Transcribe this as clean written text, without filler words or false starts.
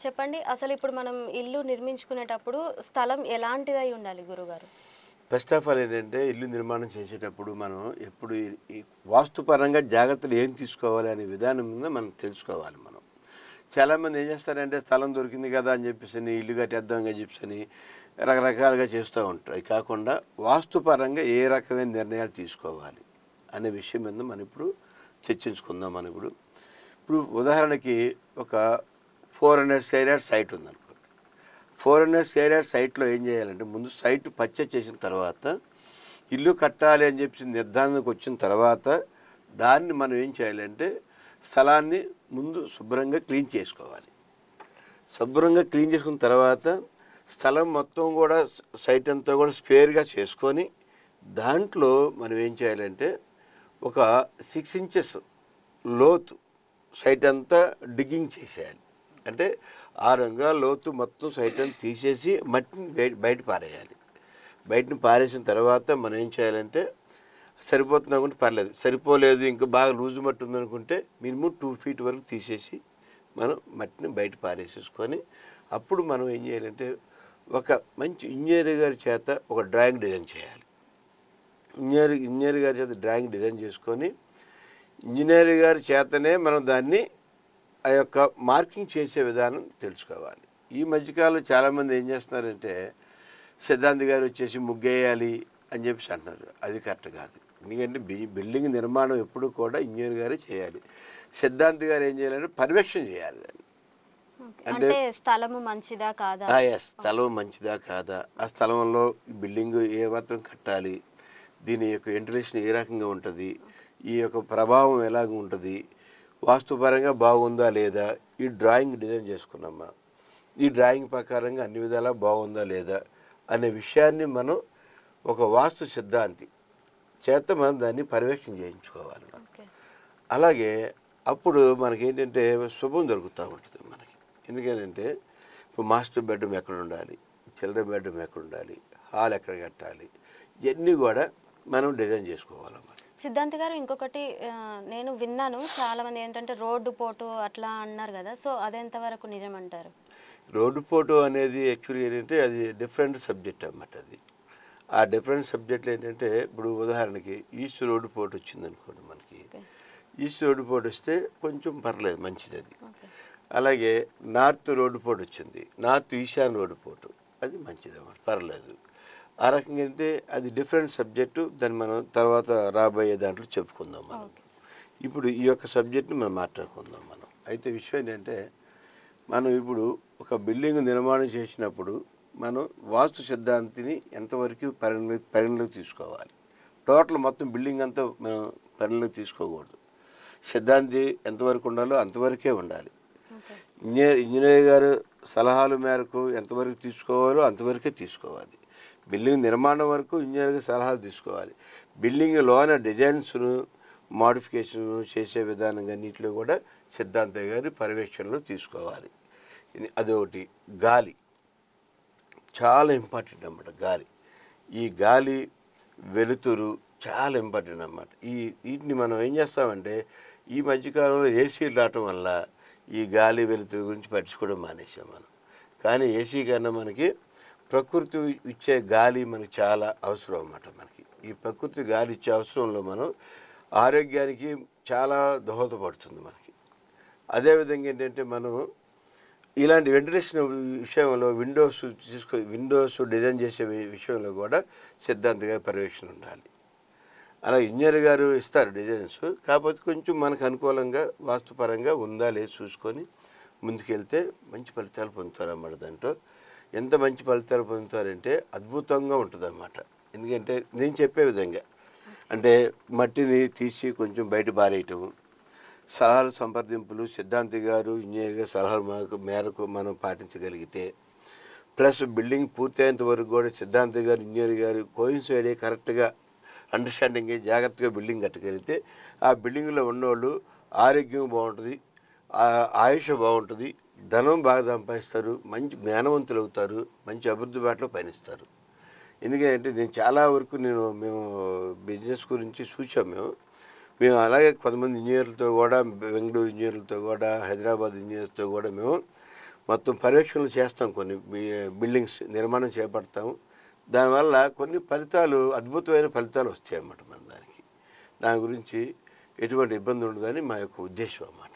చెప్పండి. అసలిప్పుడు మనం ఇల్లు నిర్మించుకునేటప్పుడు స్థలం ఎలాంటిదై ఉండాలి గురుగారు? ఫస్ట్ ఆఫ్ ఆల్ ఏంటంటే ఇల్లు నిర్మాణం చేసేటప్పుడు మనం ఎప్పుడు ఈ వాస్తుపరంగా జాగ్రత్తలు ఏం తీసుకోవాలి అనే విధానం మీద మనం తెలుసుకోవాలి మనం. చాలామంది ఏం చేస్తారంటే స్థలం దొరికింది కదా అని చెప్పేసి ఇల్లు కట్టేద్దాం అని చెప్పేసి రకరకాలుగా చేస్తూ ఉంటారు. అవి కాకుండా వాస్తుపరంగా ఏ రకమైన నిర్ణయాలు తీసుకోవాలి అనే విషయం మీద మనం ఇప్పుడు చర్చించుకుందాం. మనం ఇప్పుడు ఉదాహరణకి ఒక 400 స్క్వేర్ యార్డ్ సైట్ ఉందనుకోండి. 400 స్క్వేర్ యార్డ్ సైట్లో ఏం చేయాలంటే ముందు సైట్ పర్చేజ్ చేసిన తర్వాత ఇల్లు కట్టాలి అని చెప్పి నిర్ధారణకు వచ్చిన తర్వాత దాన్ని మనం ఏం చేయాలంటే స్థలాన్ని ముందు శుభ్రంగా క్లీన్ చేసుకోవాలి. శుభ్రంగా క్లీన్ చేసుకున్న తర్వాత స్థలం మొత్తం కూడా సైట్ అంతా కూడా స్క్వేర్గా చేసుకొని దాంట్లో మనం ఏం చేయాలంటే ఒక 6 ఇంచెస్ లోతు సైట్ అంతా డిగ్గింగ్ చేసేయాలి. అంటే 6 అంగుళాల లోతు మొత్తం సైట్ అంతా తీసేసి మట్టిని బయట పారేయాలి. బయటని పారేసిన తర్వాత మనం ఏం చేయాలంటే సరిపోతుంది అనుకుంటే పర్లేదు, సరిపోలేదు ఇంకా బాగా లూజు మట్టి ఉందనుకుంటే మినిమం 2 ఫీట్ వరకు తీసేసి మనం మట్టిని బయట పారేసేసుకొని అప్పుడు మనం ఏం చేయాలంటే ఒక మంచి ఇంజనీర్ గారి చేత ఒక డ్రాయింగ్ డిజైన్ చేయాలి. ఇంజనీర్ గారి చేత డ్రాయింగ్ డిజైన్ చేసుకొని ఇంజనీర్ గారి చేతనే మనం దాన్ని ఆ యొక్క మార్కింగ్ చేసే విధానం తెలుసుకోవాలి. ఈ మధ్యకాలంలో చాలామంది ఏం చేస్తున్నారంటే సిద్ధాంతి గారు వచ్చేసి ముగ్గేయాలి అని చెప్పేసి అంటున్నారు. అది కరెక్ట్ కాదు. ఎందుకంటే బిల్డింగ్ నిర్మాణం ఎప్పుడు కూడా ఇంజనీర్ గారే చేయాలి. సిద్ధాంతి గారు ఏం చేయాలంటే పర్యవేక్షణ చేయాలి దాన్ని. అంటే స్థలము మంచిదా కాదా? ఎస్, స్థలం మంచిదా కాదా, ఆ స్థలంలో బిల్డింగ్ ఏ మాత్రం కట్టాలి, దీని యొక్క వెంటిలేషన్ ఏ రకంగా ఉంటుంది, ఈ యొక్క ప్రభావం ఎలాగ ఉంటుంది, వాస్తుపరంగా బాగుందా లేదా, ఈ డ్రాయింగ్ డిజైన్ చేసుకున్నాం మనం. ఈ డ్రాయింగ్ ప్రకారంగా అన్ని విధాలా బాగుందా లేదా అనే విషయాన్ని మనం ఒక వాస్తు సిద్ధాంతి చేత మనం దాన్ని పర్యవేక్షణ చేయించుకోవాలి మనం. అలాగే అప్పుడు మనకేంటంటే శుభం దొరుకుతూ ఉంటుంది మనకి. ఎందుకంటే ఇప్పుడు మాస్టర్ బెడ్రూమ్ ఎక్కడ ఉండాలి, చిల్డ్రన్ బెడ్రూమ్ ఎక్కడ ఉండాలి, హాల్ ఎక్కడ కట్టాలి, ఇవన్నీ కూడా మనం డిజైన్ చేసుకోవాలన్నమాట. సిద్ధాంతి గారు ఇంకొకటి నేను విన్నాను, చాలామంది ఏంటంటే రోడ్డు పోటు అట్లా అన్నారు కదా, సో అదెంతవరకు నిజం అంటారు? రోడ్డు పోటు అనేది యాక్చువల్గా ఏంటంటే అది డిఫరెంట్ సబ్జెక్ట్ అన్నమాట. అది ఆ డిఫరెంట్ సబ్జెక్టులు ఏంటంటే ఇప్పుడు ఉదాహరణకి ఈస్ట్ రోడ్డు పోటు వచ్చింది అనుకోండి, మనకి ఈస్ట్ రోడ్డు పోటు వస్తే కొంచెం పర్లేదు, మంచిది అది. అలాగే నార్త్ రోడ్డు పోటు వచ్చింది, నార్త్ ఈశాన్ రోడ్డు పోటు, అది మంచిది అన్నమాట, పర్లేదు. ఆ రకంగా అంటే అది డిఫరెంట్ సబ్జెక్టు, దాన్ని మనం తర్వాత రాబోయే దాంట్లో చెప్పుకుందాం మనం. ఇప్పుడు ఈ యొక్క సబ్జెక్ట్ని మనం మాట్లాడుకుందాం మనం. అయితే విషయం ఏంటంటే మనం ఇప్పుడు ఒక బిల్డింగ్ నిర్మాణం చేసినప్పుడు మనం వాస్తు సిద్ధాంతిని ఎంతవరకు పరిగణలోకి తీసుకోవాలి. టోటల్ మొత్తం బిల్డింగ్ అంతా మనం పరిగణలోకి తీసుకోకూడదు. సిద్ధాంతి ఎంతవరకు ఉండాలో అంతవరకే ఉండాలి. ఇంజనీర్ గారు సలహాల మేరకు ఎంతవరకు తీసుకోవాలో అంతవరకే తీసుకోవాలి. బిల్డింగ్ నిర్మాణం వరకు ఇంజనీర్ సలహాలు తీసుకోవాలి. బిల్డింగ్ లోన డిజైన్స్ను మోడిఫికేషన్ చేసే విధానంగా నీటిలో కూడా సిద్ధాంత గారి పర్యవేక్షణలో తీసుకోవాలి. అదొకటి. గాలి చాలా ఇంపార్టెంట్ అన్నమాట. ఈ గాలి వెలుతురు చాలా ఇంపార్టెంట్ అన్నమాట. వీటిని మనం ఏం చేస్తామంటే ఈ మధ్యకాలంలో ఏసీలు రావటం వల్ల ఈ గాలి వెలుతురు గురించి పట్టించుకోవడం మానేసాం మనం. కానీ ఏసీ కన్నా మనకి ప్రకృతి ఇచ్చే గాలి మనకి చాలా అవసరం అన్నమాట. మనకి ఈ ప్రకృతి గాలి ఇచ్చే అవసరంలో మనం ఆరోగ్యానికి చాలా దోహదపడుతుంది మనకి. అదేవిధంగా ఏంటంటే మనం ఇలాంటి వెంటిలేషన్ విషయంలో విండోస్ డిజైన్ చేసే విషయంలో కూడా సిద్ధాంతగా పర్యవేక్షణ ఉండాలి. అలా ఇంజనీర్ గారు ఇస్తారు డిజైన్స్, కాకపోతే కొంచెం మనకు అనుకూలంగా వాస్తుపరంగా ఉందా లేదు చూసుకొని ముందుకెళ్తే మంచి ఫలితాలు పొందుతారన్నమాట. దాంట్లో ఎంత మంచి ఫలితాలు పొందుతారంటే అద్భుతంగా ఉంటుంది అన్నమాట. ఎందుకంటే నేను చెప్పే విధంగా అంటే మట్టిని తీసి కొంచెం బయట పారేయటం, సలహాలు సంప్రదింపులు సిద్ధాంతి గారు ఇంజనీర్ గారు సలహాల మేరకు మనం పాటించగలిగితే, ప్లస్ బిల్డింగ్ పూర్తయ్యేంత వరకు కూడా సిద్ధాంతి గారు ఇంజనీర్ గారు కోయిన్సైడ్ అయ్యి కరెక్ట్గా అండర్స్టాండింగ్ జాగ్రత్తగా బిల్డింగ్ కట్టగలిగితే ఆ బిల్డింగ్లో ఉన్నవాళ్ళు ఆరోగ్యం బాగుంటుంది, ఆయుష్ బాగుంటుంది, ధనం బాగా సంపాదిస్తారు, మంచి జ్ఞానవంతులు అవుతారు, మంచి అభివృద్ధి బాటలో పయనిస్తారు. ఎందుకంటే నేను చాలా వరకు మేము బిజినెస్ గురించి చూసాం. మేము అలాగే కొంతమంది ఇంజనీర్లతో కూడా, బెంగళూరు ఇంజనీర్లతో కూడా, హైదరాబాద్ ఇంజనీర్స్తో కూడా మేము మొత్తం పర్యవేక్షణలు చేస్తాం, కొన్ని బిల్డింగ్స్ నిర్మాణం చేపడతాము. దానివల్ల కొన్ని ఫలితాలు, అద్భుతమైన ఫలితాలు వస్తాయి అన్నమాట మన దానికి. దాని గురించి ఎటువంటి ఇబ్బంది ఉండదని మా యొక్క ఉద్దేశం అన్నమాట.